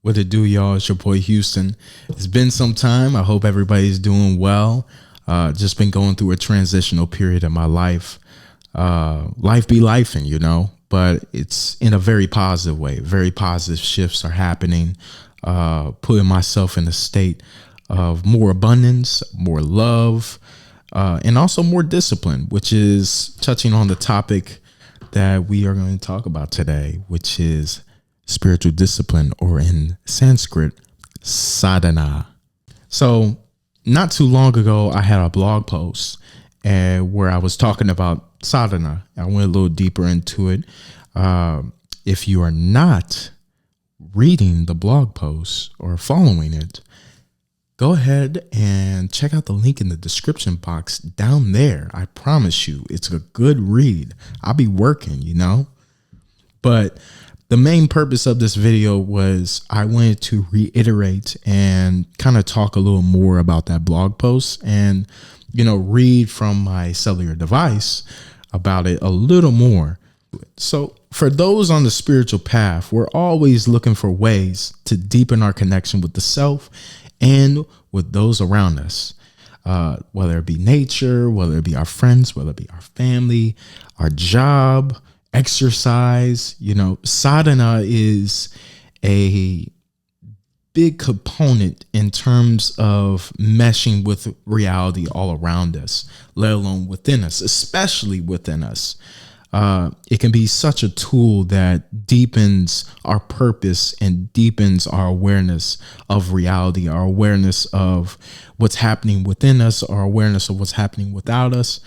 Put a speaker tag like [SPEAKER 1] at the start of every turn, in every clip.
[SPEAKER 1] What it do, y'all? It's your boy Houston. It's been some time. I hope everybody's doing well. Just been going through a transitional period in my life. Life be lifing, but it's in a very positive way. Very positive shifts are happening. Putting myself in a state of more abundance, more love, and also more discipline, which is touching on the topic that we are going to talk about today, which is spiritual discipline, or in Sanskrit, sadhana. So not too long ago, I had a blog post where I was talking about sadhana. I went a little deeper into it. If you are not reading the blog post or following it, go ahead and check out the link in the description box down there. I promise you, it's a good read. I'll be working, but the main purpose of this video was I wanted to reiterate and kind of talk a little more about that blog post and, read from my cellular device about it a little more. So for those on the spiritual path, we're always looking for ways to deepen our connection with the self and with those around us, whether it be nature, whether it be our friends, whether it be our family, our job, exercise. Sadhana is a big component in terms of meshing with reality all around us, let alone within us, especially within us. It can be such a tool that deepens our purpose and deepens our awareness of reality, our awareness of what's happening within us, our awareness of what's happening without us.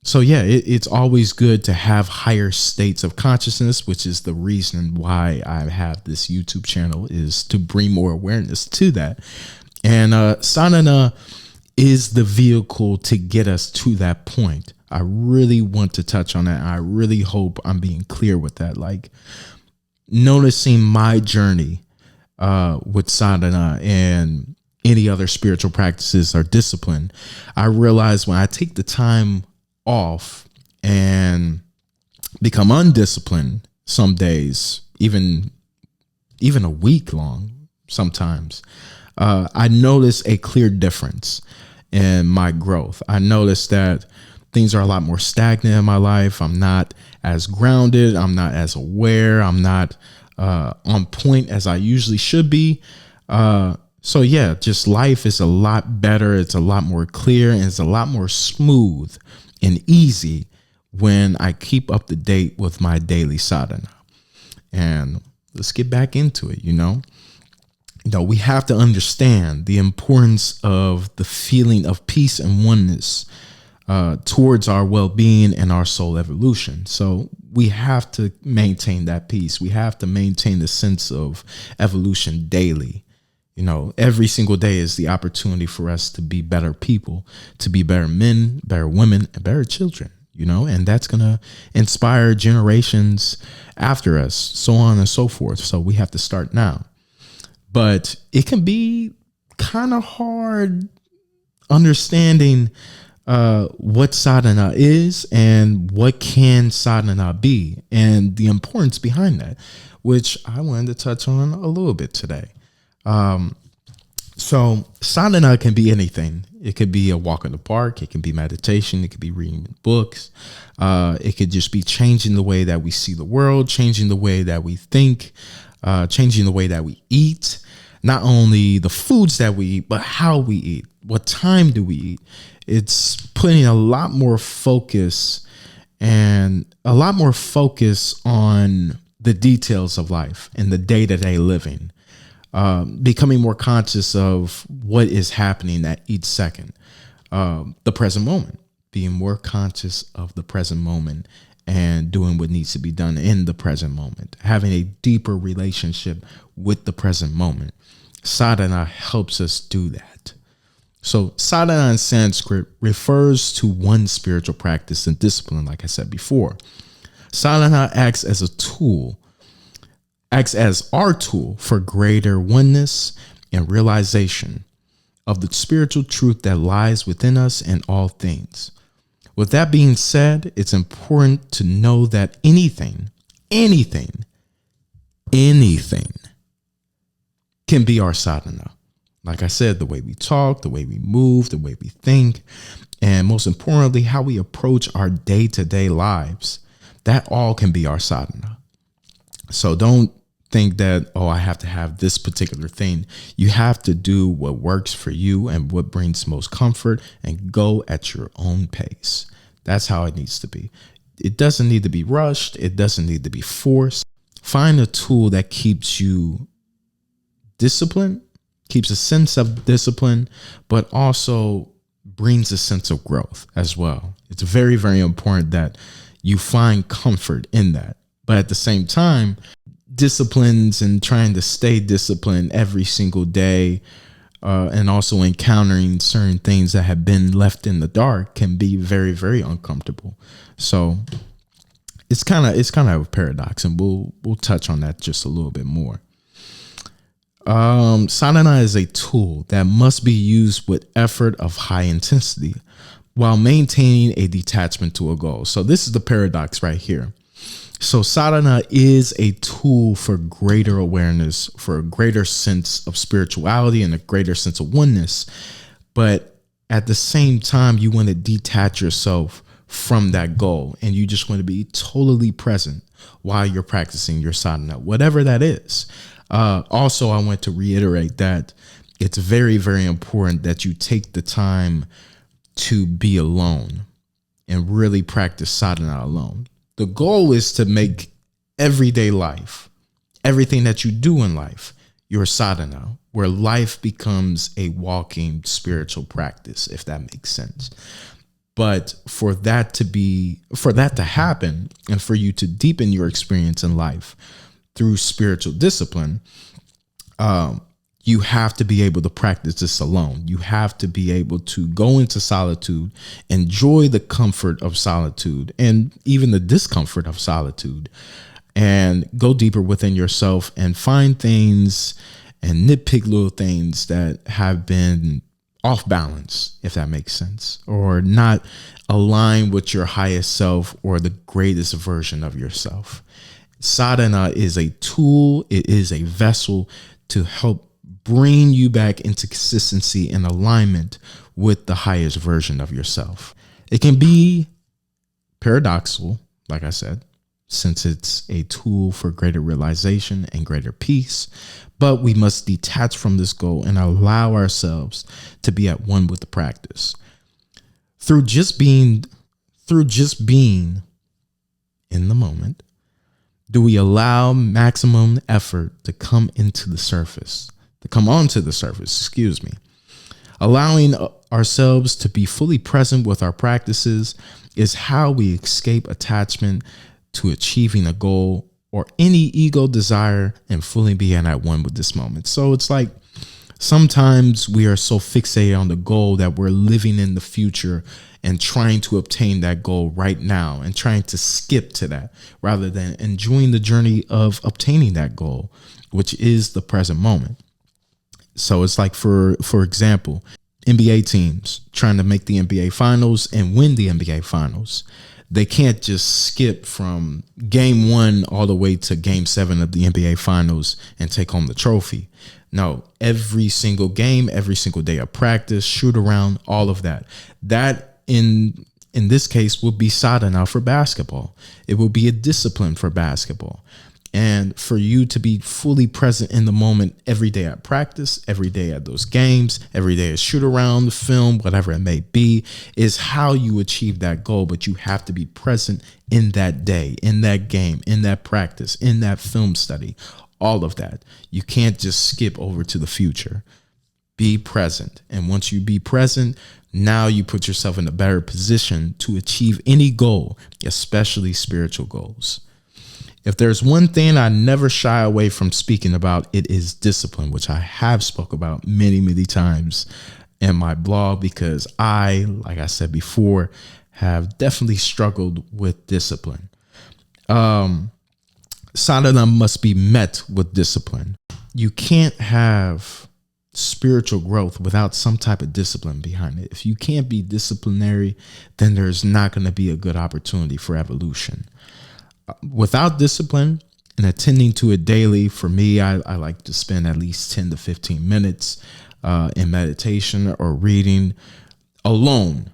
[SPEAKER 1] So it's always good to have higher states of consciousness, which is the reason why I have this YouTube channel, is to bring more awareness to that. And sadhana is the vehicle to get us to that point. I really want to touch on that. I really hope I'm being clear with that. Like, noticing my journey with sadhana and any other spiritual practices or discipline, I realize when I take the time off and become undisciplined some days, even a week long sometimes, I notice a clear difference in my growth. I notice that things are a lot more stagnant in my life. I'm not as grounded. I'm not as aware. I'm not on point as I usually should be. Just life is a lot better. It's a lot more clear, and it's a lot more smooth and easy when I keep up to date with my daily sadhana. And let's get back into it. We have to understand the importance of the feeling of peace and oneness towards our well-being and our soul evolution. So we have to maintain that peace. We have to maintain the sense of evolution daily. Every single day is the opportunity for us to be better people, to be better men, better women, and better children, and that's going to inspire generations after us, so on and so forth. So we have to start now. But it can be kind of hard understanding what sadhana is and what can sadhana be, and the importance behind that, which I wanted to touch on a little bit today. So sadhana can be anything. It could be a walk in the park. It can be meditation. It could be reading books. It could just be changing the way that we see the world, changing the way that we think, changing the way that we eat. Not only the foods that we eat, but how we eat. What time do we eat? It's putting a lot more focus on the details of life and the day-to-day living. Becoming more conscious of what is happening at each second, the present moment, being more conscious of the present moment and doing what needs to be done in the present moment, having a deeper relationship with the present moment. Sadhana helps us do that. So sadhana in Sanskrit refers to one spiritual practice and discipline, like I said before. Sadhana acts as our tool for greater oneness and realization of the spiritual truth that lies within us and all things. With that being said, it's important to know that anything can be our sadhana. Like I said, the way we talk, the way we move, the way we think, and most importantly, how we approach our day-to-day lives, that all can be our sadhana. So don't think that, oh, I have to have this particular thing. You have to do what works for you and what brings most comfort and go at your own pace. That's how it needs to be. It doesn't need to be rushed. It doesn't need to be forced. Find a tool that keeps you disciplined, keeps a sense of discipline, but also brings a sense of growth as well. It's very, very important that you find comfort in that. But at the same time, disciplines and trying to stay disciplined every single day, and also encountering certain things that have been left in the dark can be very, very uncomfortable. So it's kind of a paradox, and we'll touch on that just a little bit more. Sadhana is a tool that must be used with effort of high intensity while maintaining a detachment to a goal. So this is the paradox right here. So sadhana is a tool for greater awareness, for a greater sense of spirituality and a greater sense of oneness. But at the same time, you want to detach yourself from that goal, and you just want to be totally present while you're practicing your sadhana, whatever that is. Also, I want to reiterate that it's very, very important that you take the time to be alone and really practice sadhana alone. The goal is to make everyday life, everything that you do in life, your sadhana, where life becomes a walking spiritual practice, if that makes sense. But for that to happen, and for you to deepen your experience in life through spiritual discipline, you have to be able to practice this alone. You have to be able to go into solitude, enjoy the comfort of solitude and even the discomfort of solitude, and go deeper within yourself and find things and nitpick little things that have been off balance, if that makes sense, or not aligned with your highest self or the greatest version of yourself. Sadhana is a tool. It is a vessel to help bring you back into consistency and alignment with the highest version of yourself. It can be paradoxical, like I said, since it's a tool for greater realization and greater peace, but we must detach from this goal and allow ourselves to be at one with the practice. Through just being in the moment, do we allow maximum effort to come onto the surface, Allowing ourselves to be fully present with our practices is how we escape attachment to achieving a goal or any ego desire and fully being at one with this moment. So it's like sometimes we are so fixated on the goal that we're living in the future and trying to obtain that goal right now and trying to skip to that rather than enjoying the journey of obtaining that goal, which is the present moment. So it's like, for example, NBA teams trying to make the NBA finals and win the NBA finals. They can't just skip from game 1 all the way to game 7 of the NBA finals and take home the trophy. No, every single game, every single day of practice, shoot around, all of that. That in this case will be sadhana for basketball. It will be a discipline for basketball. And for you to be fully present in the moment every day at practice, every day at those games, every day at shoot around, film, whatever it may be, is how you achieve that goal. But you have to be present in that day, in that game, in that practice, in that film study, all of that. You can't just skip over to the future. Be present. And once you be present, now you put yourself in a better position to achieve any goal, especially spiritual goals. If there's one thing I never shy away from speaking about, it is discipline, which I have spoke about many, many times in my blog, because I, like I said before, have definitely struggled with discipline. Sadhana must be met with discipline. You can't have spiritual growth without some type of discipline behind it. If you can't be disciplinary, then there's not going to be a good opportunity for evolution. Without discipline, and attending to it daily. For me, I like to spend at least 10 to 15 minutes in meditation or reading alone,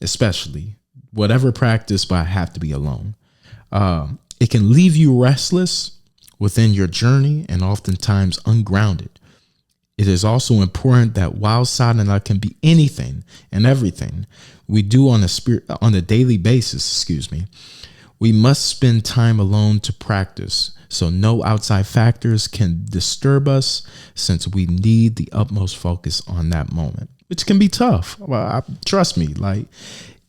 [SPEAKER 1] especially whatever practice, but I have to be alone. It can leave you restless within your journey and oftentimes ungrounded. It is also important that while sadhana can be anything and everything we do on a daily basis, we must spend time alone to practice, so no outside factors can disturb us, since we need the utmost focus on that moment, which can be tough. Well, trust me, like,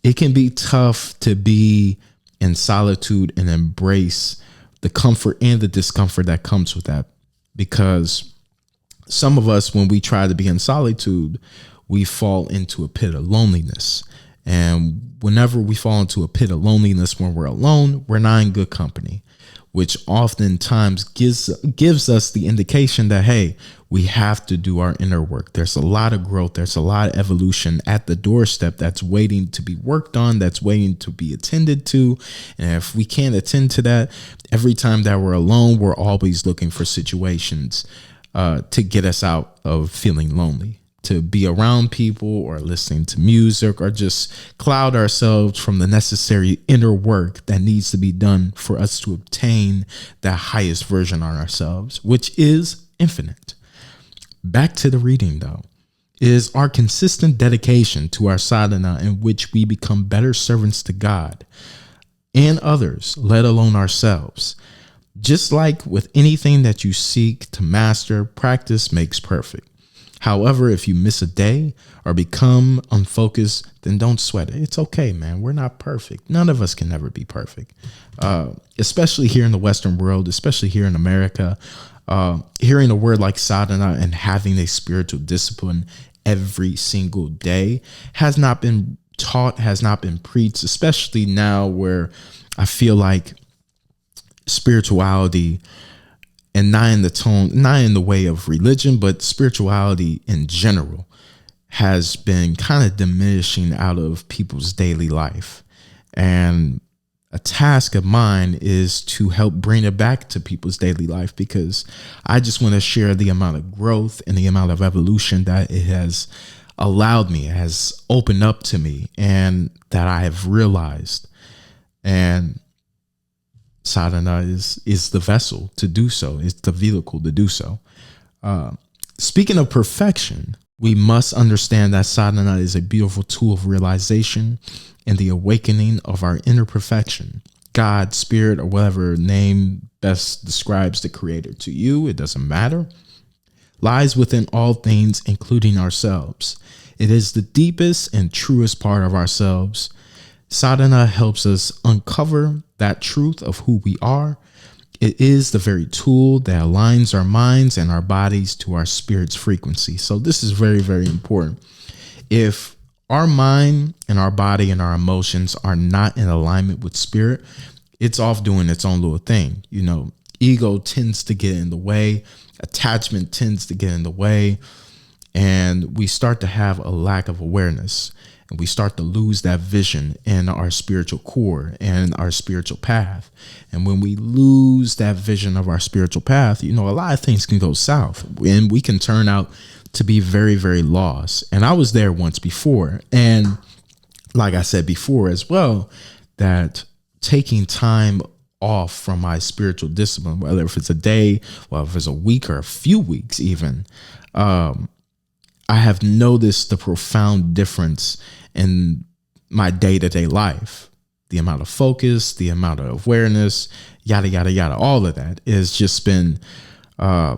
[SPEAKER 1] it can be tough to be in solitude and embrace the comfort and the discomfort that comes with that, because some of us, when we try to be in solitude, we fall into a pit of loneliness. And whenever we fall into a pit of loneliness when we're alone, we're not in good company, which oftentimes gives us the indication that, hey, we have to do our inner work. There's a lot of growth. There's a lot of evolution at the doorstep that's waiting to be worked on, that's waiting to be attended to. And if we can't attend to that, every time that we're alone, we're always looking for situations to get us out of feeling lonely, to be around people or listening to music, or just cloud ourselves from the necessary inner work that needs to be done for us to obtain that highest version on ourselves, which is infinite. Back to the reading, though. It is our consistent dedication to our sadhana in which we become better servants to God and others, let alone ourselves. Just like with anything that you seek to master, practice makes perfect. However, if you miss a day or become unfocused, then don't sweat it. It's okay, man. We're not perfect. None of us can ever be perfect, especially here in the Western world, especially here in America. Hearing a word like sadhana and having a spiritual discipline every single day has not been taught, has not been preached, especially now where I feel like spirituality, and not in the way of religion, but spirituality in general, has been kind of diminishing out of people's daily life. And a task of mine is to help bring it back to people's daily life, because I just want to share the amount of growth and the amount of evolution that it has allowed me, has opened up to me, and that I have realized. And sadhana is the vessel to do so. It's the vehicle to do so. Speaking of perfection, we must understand that sadhana is a beautiful tool of realization and the awakening of our inner perfection. God, spirit, or whatever name best describes the creator to you, it doesn't matter, lies within all things, including ourselves. It is the deepest and truest part of ourselves. Sadhana helps us uncover that truth of who we are. It is the very tool that aligns our minds and our bodies to our spirit's frequency. So this is very, very important. If our mind and our body and our emotions are not in alignment with spirit, it's off doing its own little thing. You know, ego tends to get in the way. Attachment tends to get in the way. And we start to have a lack of awareness. And we start to lose that vision in our spiritual core and our spiritual path. And when we lose that vision of our spiritual path, you know, a lot of things can go south, and we can turn out to be very, very lost. And I was there once before. And like I said before as well, that taking time off from my spiritual discipline, whether if it's a day, well, if it's a week or a few weeks even, I have noticed the profound difference in my day-to-day life. The amount of focus, the amount of awareness, yada, yada, yada, all of that has just been, I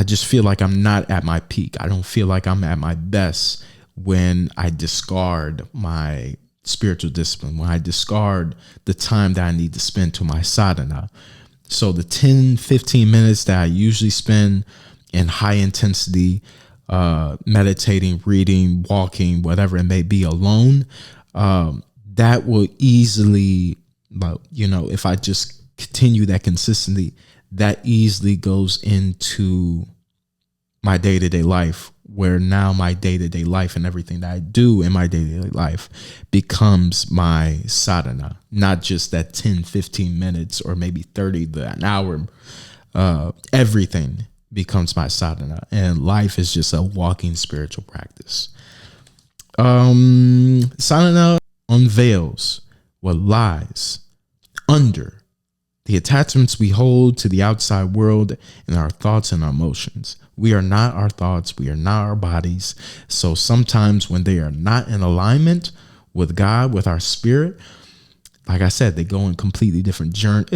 [SPEAKER 1] just feel like I'm not at my peak. I don't feel like I'm at my best when I discard my spiritual discipline, when I discard the time that I need to spend to my sadhana. So the 10, 15 minutes that I usually spend in high intensity meditating, reading, walking, whatever it may be, alone, that will easily, you know, if I just continue that consistently, that easily goes into my day-to-day life where now my day-to-day life and everything that I do in my day-to-day life becomes my sadhana, not just that 10, 15 minutes or maybe 30, an hour. Everything becomes my sadhana, and life is just a walking spiritual practice. Sadhana unveils what lies under the attachments we hold to the outside world and our thoughts and our emotions. We are not our thoughts. We are not our bodies. So sometimes when they are not in alignment with God, with our spirit, like I said, they go in completely different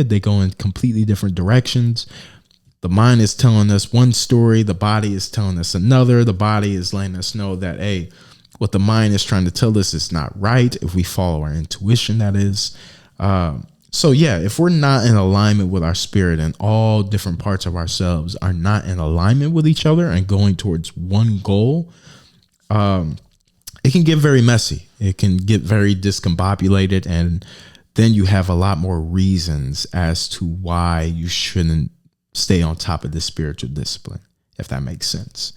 [SPEAKER 1] they go in completely different directions. The mind is telling us one story. The body is telling us another. The body is letting us know that, hey, what the mind is trying to tell us is not right. If we follow our intuition, that is. So yeah, if we're not in alignment with our spirit and all different parts of ourselves are not in alignment with each other and going towards one goal, it can get very messy. It can get very discombobulated. And then you have a lot more reasons as to why you shouldn't stay on top of this spiritual discipline, if that makes sense.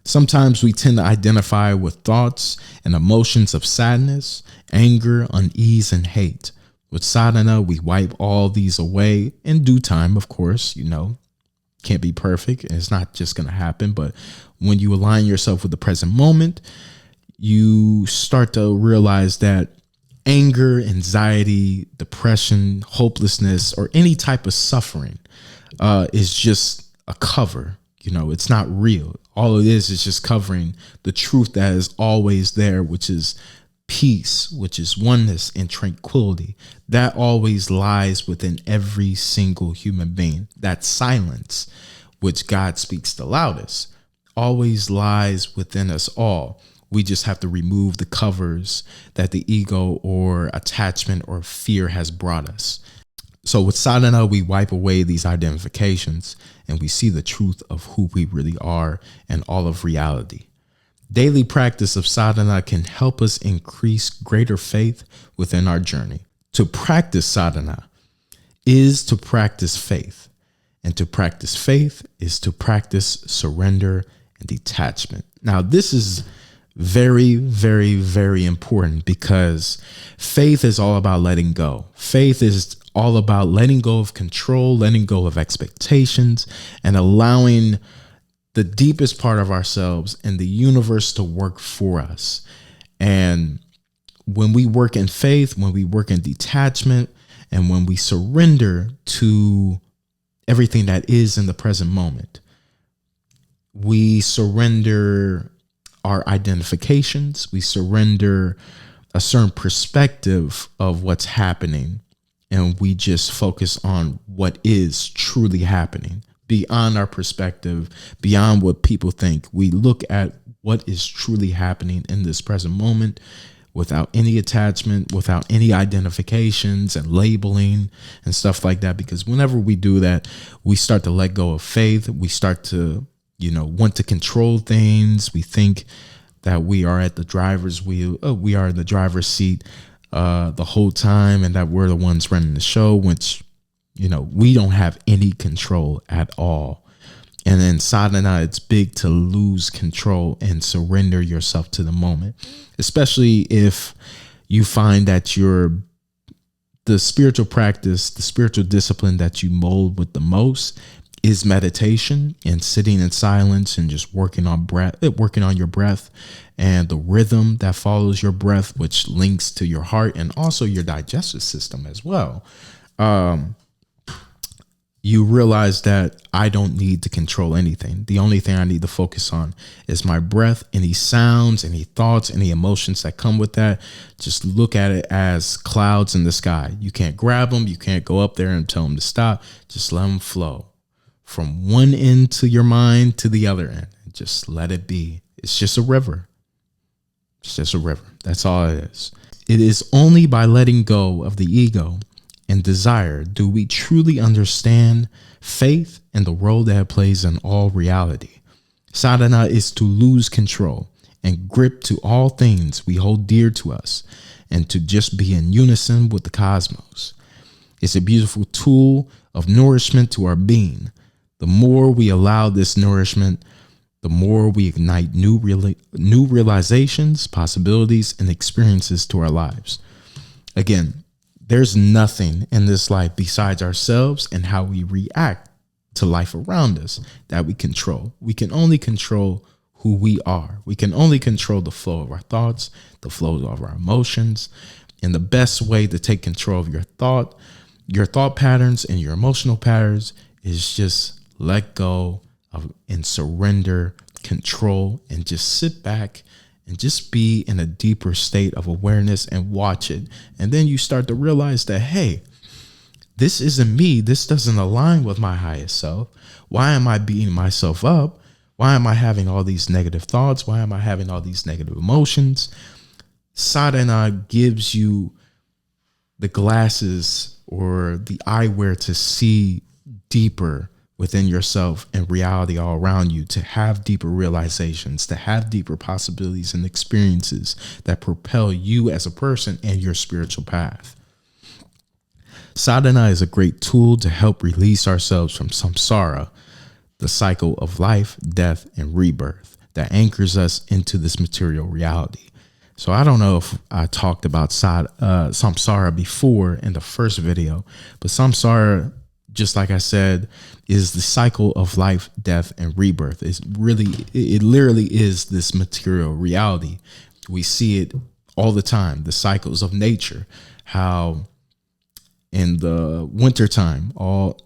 [SPEAKER 1] Sometimes we tend to identify with thoughts and emotions of sadness, anger, unease, and hate. With sadhana, we wipe all these away in due time, of course. Can't be perfect. It's not just going to happen. But when you align yourself with the present moment, you start to realize that anger, anxiety, depression, hopelessness, or any type of suffering is just a cover. It's not real. All it is just covering the truth that is always there, which is peace, which is oneness and tranquility. That always lies within every single human being. That silence, which God speaks the loudest, always lies within us all. We just have to remove the covers that the ego or attachment or fear has brought us. So with sadhana, we wipe away these identifications and we see the truth of who we really are and all of reality. Daily practice of sadhana can help us increase greater faith within our journey. To practice sadhana is to practice faith, and to practice faith is to practice surrender and detachment. Now, this is very, very, very important because faith is all about letting go. Faith is all about letting go of control, letting go of expectations, and allowing the deepest part of ourselves and the universe to work for us. And when we work in faith, when we work in detachment, and when we surrender to everything that is in the present moment, we surrender our identifications, we surrender a certain perspective of what's happening, and we just focus on what is truly happening. Beyond our perspective, beyond what people think, we look at what is truly happening in this present moment without any attachment, without any identifications and labeling and stuff like that. Because whenever we do that, we start to let go of faith. We start to, want to control things. We think that we are at the driver's wheel. We are in the driver's seat the whole time, and that we're the ones running the show, which we don't have any control at all. And in sadhana, it's big to lose control and surrender yourself to the moment, especially if you find that the spiritual practice, the spiritual discipline that you mold with the most is meditation and sitting in silence and just working on your breath and the rhythm that follows your breath, which links to your heart and also your digestive system as well. You realize that I don't need to control anything. The only thing I need to focus on is my breath, any sounds, any thoughts, any emotions that come with that. Just look at it as clouds in the sky. You can't grab them. You can't go up there and tell them to stop. Just let them flow from one end to your mind to the other end. Just let it be. It's just a river. It's just a river. That's all it is. It is only by letting go of the ego and desire do we truly understand faith and the role that it plays in all reality. Sadhana is to lose control and grip to all things we hold dear to us and to just be in unison with the cosmos. It's a beautiful tool of nourishment to our being. The more we allow this nourishment, the more we ignite new realizations, possibilities, and experiences to our lives. Again, there's nothing in this life besides ourselves and how we react to life around us that we control. We can only control who we are. We can only control the flow of our thoughts, the flow of our emotions. And the best way to take control of your thought patterns and your emotional patterns is just let go of and surrender control and just sit back and just be in a deeper state of awareness and watch it. And then you start to realize that, hey, this isn't me. This doesn't align with my highest self. Why am I beating myself up? Why am I having all these negative thoughts? Why am I having all these negative emotions? Sadhana gives you the glasses or the eyewear to see deeper within yourself and reality all around you, to have deeper realizations, to have deeper possibilities and experiences that propel you as a person and your spiritual path. Sadhana is a great tool to help release ourselves from samsara, the cycle of life, death, and rebirth that anchors us into this material reality. So I don't know if I talked about samsara before in the first video, but samsara, just like I said, is the cycle of life, death, and rebirth. It literally is this material reality. We see it all the time, the cycles of nature, how in the wintertime, all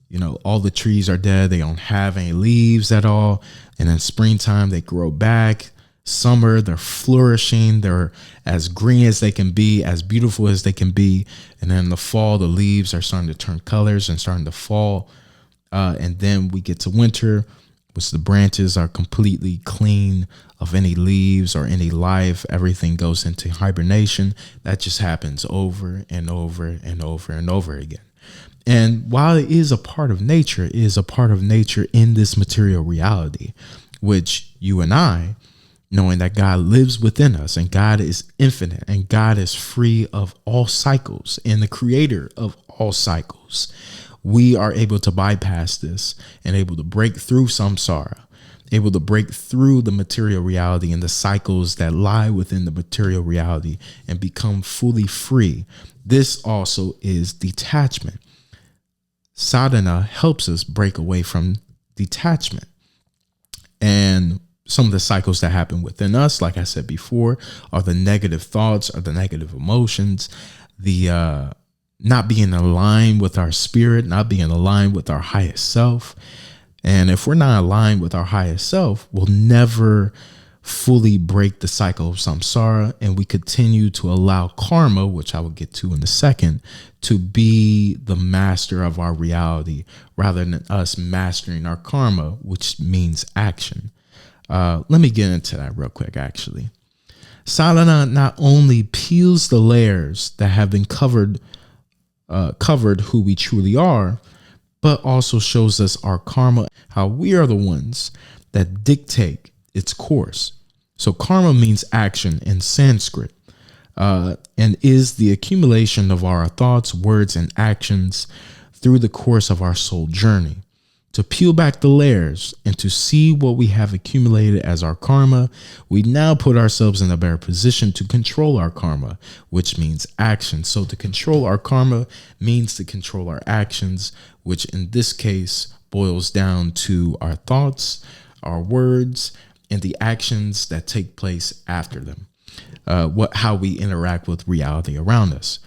[SPEAKER 1] the trees are dead. They don't have any leaves at all. And in springtime, they grow back. Summer, they're flourishing. They're as green as they can be, as beautiful as they can be. And then in the fall, the leaves are starting to turn colors and starting to fall. And then we get to winter, which the branches are completely clean of any leaves or any life. Everything goes into hibernation. That just happens over and over and over and over again. And while it is a part of nature, it is a part of nature in this material reality, which you and I, knowing that God lives within us and God is infinite and God is free of all cycles and the creator of all cycles, we are able to bypass this and able to break through samsara, able to break through the material reality and the cycles that lie within the material reality and become fully free. This also is detachment. Sadhana helps us break away from detachment. And some of the cycles that happen within us, like I said before, are the negative thoughts, are the negative emotions, the not being aligned with our spirit, not being aligned with our highest self. And if we're not aligned with our highest self, we'll never fully break the cycle of samsara, and we continue to allow karma, which I will get to in a second, to be the master of our reality rather than us mastering our karma, which means action. Let me get into that real quick, actually. Sadhana not only peels the layers that have been covered who we truly are, but also shows us our karma, how we are the ones that dictate its course. So karma means action in Sanskrit, and is the accumulation of our thoughts, words, and actions through the course of our soul journey. To peel back the layers and to see what we have accumulated as our karma, we now put ourselves in a better position to control our karma, which means action. So to control our karma means to control our actions, which in this case boils down to our thoughts, our words, and the actions that take place after them, how we interact with reality around us.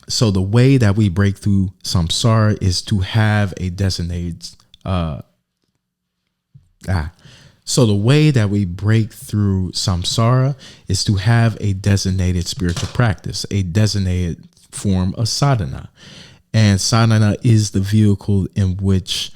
[SPEAKER 1] So the way that we break through samsara is to have a designated, So the way that we break through samsara is to have a designated spiritual practice, a designated form of sadhana. And sadhana is the vehicle in which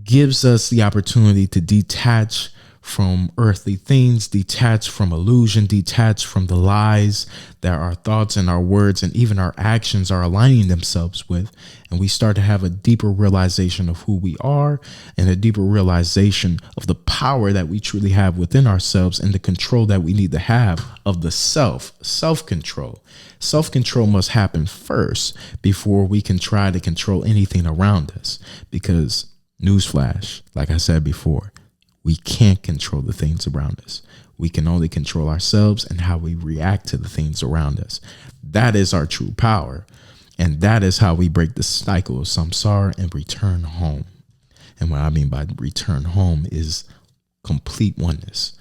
[SPEAKER 1] gives us the opportunity to detach from earthly things, detach from illusion, detach from the lies that our thoughts and our words and even our actions are aligning themselves with. And we start to have a deeper realization of who we are and a deeper realization of the power that we truly have within ourselves and the control that we need to have of the self-control. Self-control must happen first before we can try to control anything around us, because newsflash, like I said before, We can't control the things around us. We can only control ourselves and how we react to the things around us. That is our true power. And that is how we break the cycle of samsara and return home. And what I mean by return home is complete oneness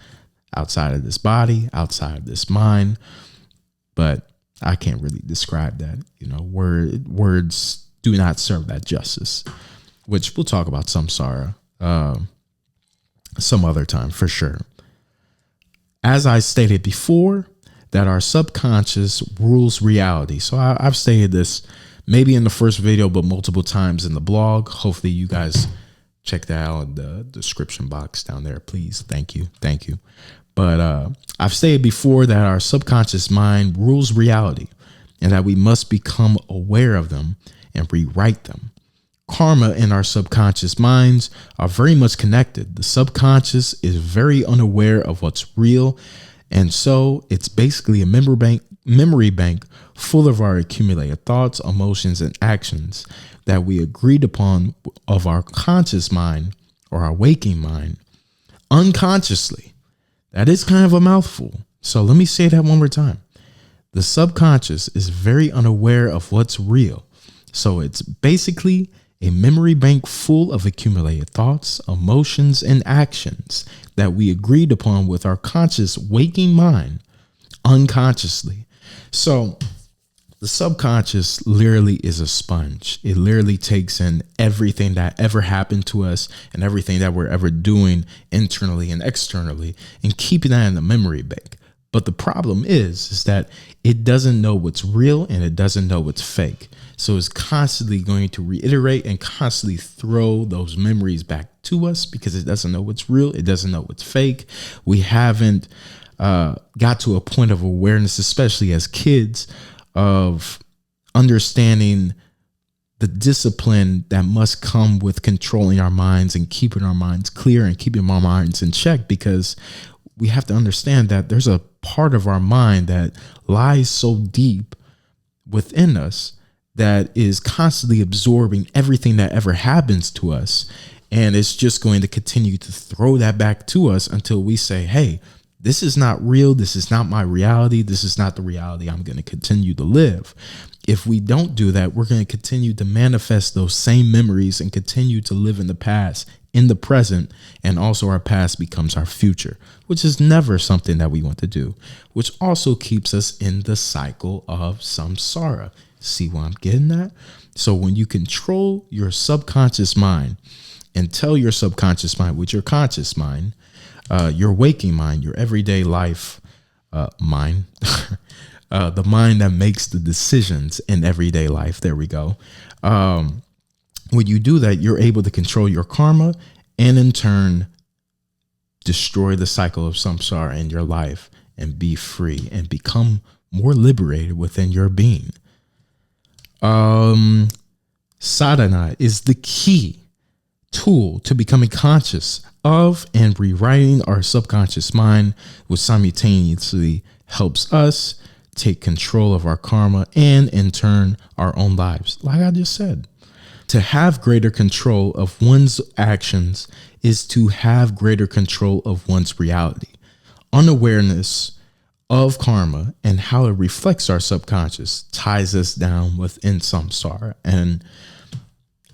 [SPEAKER 1] outside of this body, outside of this mind. But I can't really describe that. Words do not serve that justice, which we'll talk about samsara some other time for sure. As I stated before, that our subconscious rules reality. So I've stated this maybe in the first video, but multiple times in the blog. Hopefully you guys check that out in the description box down there, please. Thank you. But I've stated before that our subconscious mind rules reality and that we must become aware of them and rewrite them. Karma and our subconscious minds are very much connected. The subconscious is very unaware of what's real. And so it's basically a memory bank full of our accumulated thoughts, emotions, and actions that we agreed upon of our conscious mind or our waking mind unconsciously. That is kind of a mouthful. So let me say that one more time. The subconscious is very unaware of what's real. So it's basically a memory bank full of accumulated thoughts, emotions, and actions that we agreed upon with our conscious waking mind unconsciously. So the subconscious literally is a sponge. It literally takes in everything that ever happened to us and everything that we're ever doing internally and externally and keeping that in the memory bank. But the problem is that it doesn't know what's real and it doesn't know what's fake. So it's constantly going to reiterate and constantly throw those memories back to us because it doesn't know what's real. It doesn't know what's fake. We haven't got to a point of awareness, especially as kids, of understanding the discipline that must come with controlling our minds and keeping our minds clear and keeping our minds in check, because we have to understand that there's a part of our mind that lies so deep within us that is constantly absorbing everything that ever happens to us. And it's just going to continue to throw that back to us until we say, hey, this is not real. This is not my reality. This is not the reality I'm going to continue to live. If we don't do that, we're going to continue to manifest those same memories and continue to live in the past, in the present, and also our past becomes our future, which is never something that we want to do, which also keeps us in the cycle of samsara. See what I'm getting at? So when you control your subconscious mind and tell your subconscious mind with your conscious mind, your waking mind, your everyday life mind, the mind that makes the decisions in everyday life. There we go. When you do that, you're able to control your karma and in turn destroy the cycle of samsara in your life and be free and become more liberated within your being. Sadhana is the key tool to becoming conscious of and rewriting our subconscious mind, which simultaneously helps us take control of our karma and in turn our own lives. Like I just said, to have greater control of one's actions is to have greater control of one's reality. Unawareness of karma and how it reflects our subconscious ties us down within samsara, and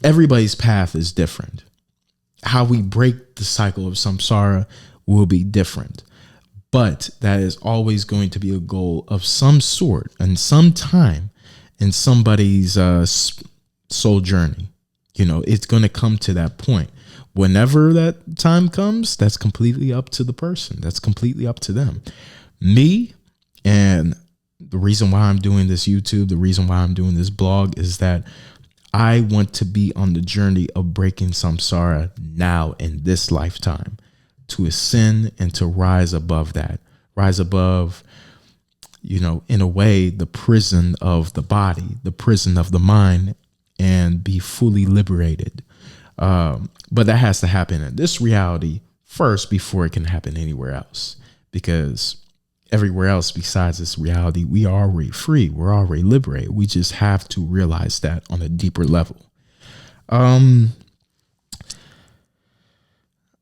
[SPEAKER 1] everybody's path is different. How we break the cycle of samsara will be different, but that is always going to be a goal of some sort and some time in somebody's soul journey. It's going to come to that point. Whenever that time comes, that's completely up to the person. That's completely up to them. Me, and the reason why I'm doing this YouTube, the reason why I'm doing this blog is that I want to be on the journey of breaking samsara now in this lifetime, to ascend and to rise above that, rise above, in a way, the prison of the body, the prison of the mind, and be fully liberated. But that has to happen in this reality first before it can happen anywhere else, because everywhere else besides this reality, we are already free. We're already liberated. We just have to realize that on a deeper level.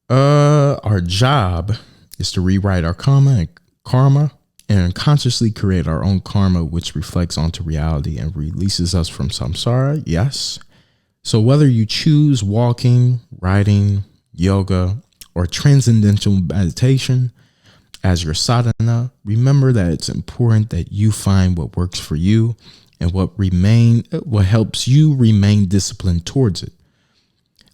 [SPEAKER 1] Our Our job is to rewrite our karma and consciously create our own karma, which reflects onto reality and releases us from samsara. Yes. So whether you choose walking, writing, yoga, or transcendental meditation as your sadhana, remember that it's important that you find what works for you and what helps you remain disciplined towards it.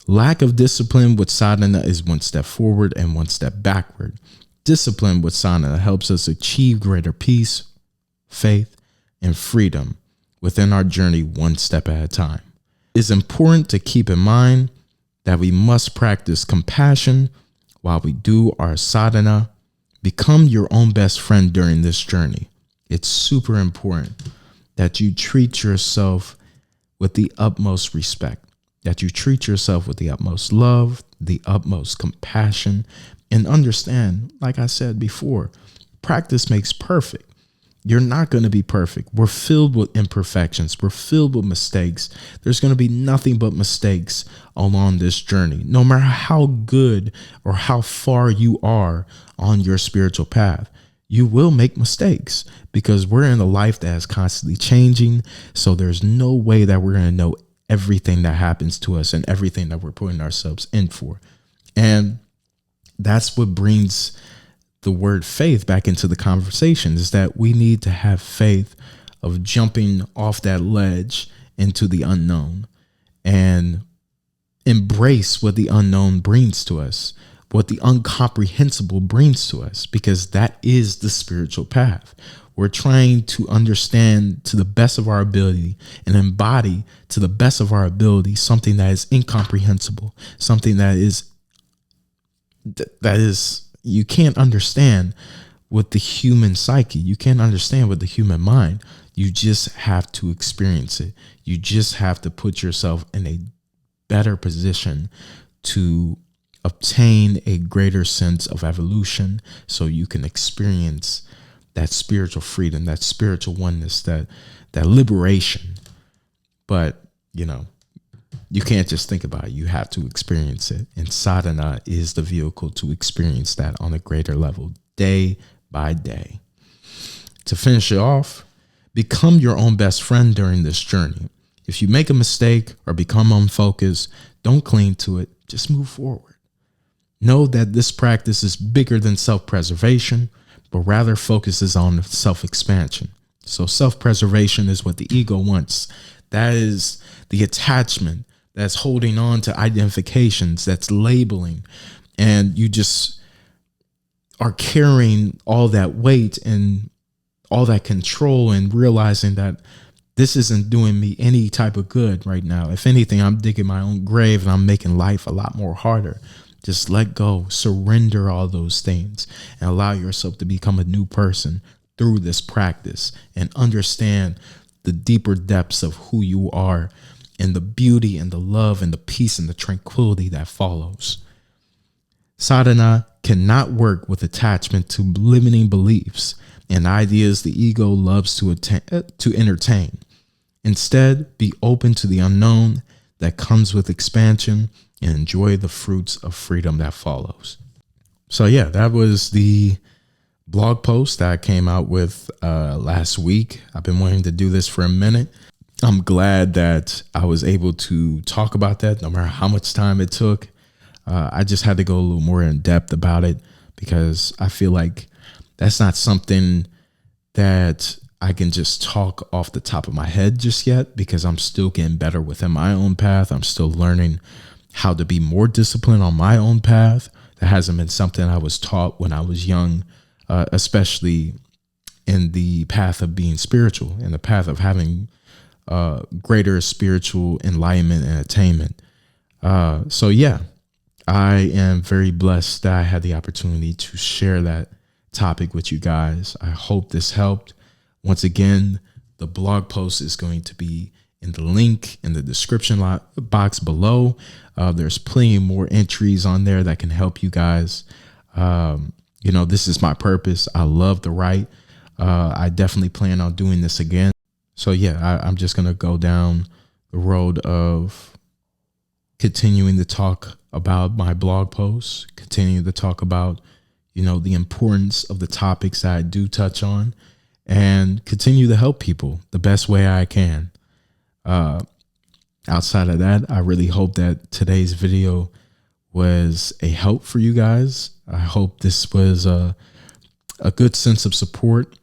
[SPEAKER 1] Lack of discipline with sadhana is one step forward and one step backward. Discipline with sadhana helps us achieve greater peace, faith, and freedom within our journey one step at a time. It's important to keep in mind that we must practice compassion while we do our sadhana. Become your own best friend during this journey. It's super important that you treat yourself with the utmost respect, that you treat yourself with the utmost love, the utmost compassion, and understand, like I said before, practice makes perfect. You're not going to be perfect. We're filled with imperfections. We're filled with mistakes. There's going to be nothing but mistakes along this journey. No matter how good or how far you are on your spiritual path, you will make mistakes because we're in a life that is constantly changing. So there's no way that we're going to know everything that happens to us and everything that we're putting ourselves in for. And that's what brings the word faith back into the conversation, is that we need to have faith of jumping off that ledge into the unknown and embrace what the unknown brings to us, what the incomprehensible brings to us, because that is the spiritual path. We're trying to understand to the best of our ability and embody to the best of our ability something that is incomprehensible, something that is you can't understand with the human psyche. You can't understand with the human mind. You just have to experience it. You just have to put yourself in a better position to obtain a greater sense of evolution so you can experience that spiritual freedom, that spiritual oneness, that liberation. But, you can't just think about it. You have to experience it. And sadhana is the vehicle to experience that on a greater level, day by day. To finish it off, become your own best friend during this journey. If you make a mistake or become unfocused, don't cling to it. Just move forward. Know that this practice is bigger than self-preservation, but rather focuses on self-expansion. So self-preservation is what the ego wants. That is the attachment that's holding on to identifications, that's labeling, and you just are carrying all that weight and all that control and realizing that this isn't doing me any type of good right now. If anything, I'm digging my own grave and I'm making life a lot more harder. Just let go, surrender all those things and allow yourself to become a new person through this practice and understand the deeper depths of who you are and the beauty and the love and the peace and the tranquility that follows. Sadhana cannot work with attachment to limiting beliefs and ideas the ego loves to entertain. Instead, be open to the unknown that comes with expansion and enjoy the fruits of freedom that follows. So yeah, that was the blog post that I came out with last week. I've been wanting to do this for a minute. I'm glad that I was able to talk about that, no matter how much time it took. I just had to go a little more in depth about it because I feel like that's not something that I can just talk off the top of my head just yet, because I'm still getting better within my own path. I'm still learning how to be more disciplined on my own path. That hasn't been something I was taught when I was young, especially in the path of being spiritual, in the path of having greater spiritual enlightenment and attainment. So yeah, I am very blessed that I had the opportunity to share that topic with you guys. I hope this helped. Once again, the blog post is going to be in the link in the description box below. There's plenty more entries on there that can help you guys. This is my purpose. I love to write. I definitely plan on doing this again. So yeah, I'm just going to go down the road of continuing to talk about my blog posts, continue to talk about, the importance of the topics that I do touch on, and continue to help people the best way I can. Outside of that, I really hope that today's video was a help for you guys. I hope this was a good sense of support.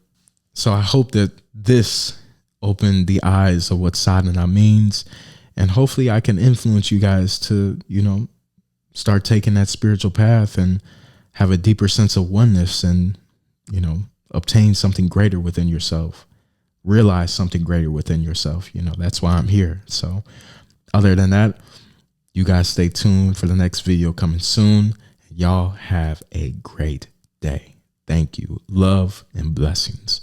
[SPEAKER 1] So I hope that this opened the eyes of what sadhana means, and hopefully I can influence you guys to, start taking that spiritual path and have a deeper sense of oneness, and, obtain something greater within yourself, realize something greater within yourself. That's why I'm here. So other than that, you guys stay tuned for the next video coming soon. Y'all have a great day. Thank you. Love and blessings.